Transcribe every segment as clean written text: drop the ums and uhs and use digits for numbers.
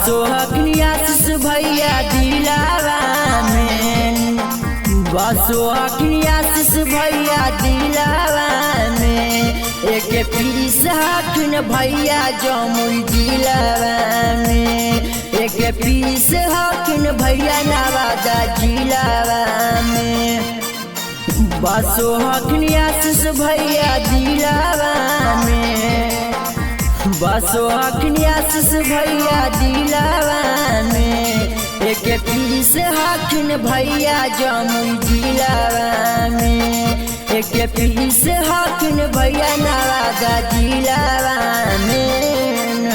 बसो आशीष भैया दिलावा में, बसो आशीष भैया दिलावा में, एक पीस हखिन भैया जमुई जिलावा में, एक पीस हखिन भैया नवादा जिलावा में। बसो आशीष भैया दिलावा में, बसो आशीष भैया दिलावा में, एक पीस हखिन भैया जमुई जिलावा में, एक पीस हखिन भैया नवादा जिलावा में,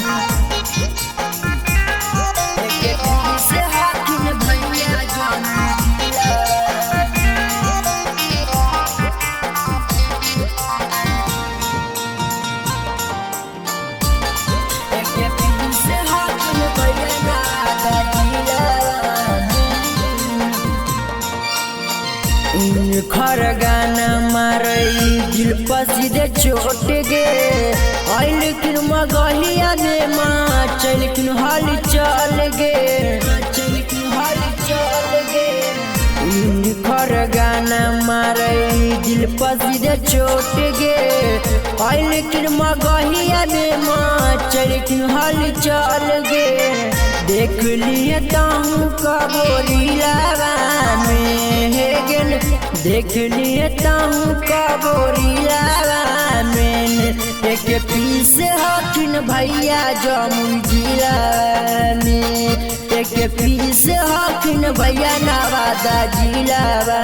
एक पीस हखिन भैया जमुई खर गाना मारई दिल पसीदे चोट गे आई, लेकिन मगहिया दे माँ चल लेकिन हाल चल गे, लेकिन हाल चल गे। खर गाना मारई दिल पसीदे चोट गे आई, लेकिन मगहिया दे माँ चल लेकिन हाल चल गे। देख लिए ताहू का बोली लावा में है गेन, देख लिए ताहू का बोली लावा में, एक पीस हखिन भैया जमुई जिलावा में, एक पीस हखिन भैया नवादा जिलावा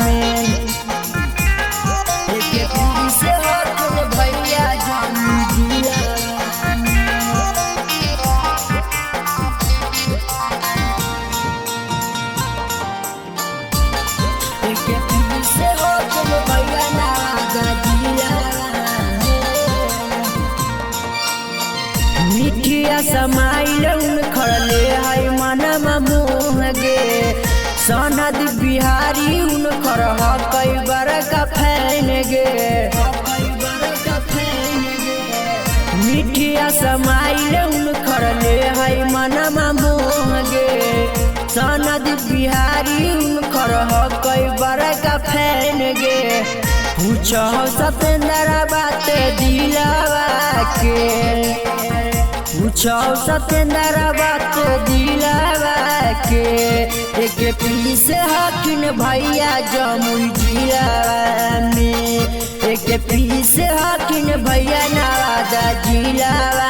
में, एक पीस हखिन भैया जमुई जिलावा में। मिठिया समाइल खड़ले है मनमा मुँह गे, सनद बिहारी उन खर कई बार का फैन गे, मिठिया समाइल उन खड़ले है मनमा मुँह गे, सनद बिहारी उन खर कई बार का फैन गे। पूछो सतेंद्र बात दिलावा के, पूछो सतेंद्र बात दिलावा के, एक पीस हखिन भैया जमुई जिलावा में, एक पीस हखिन भैया नवादा जिलावा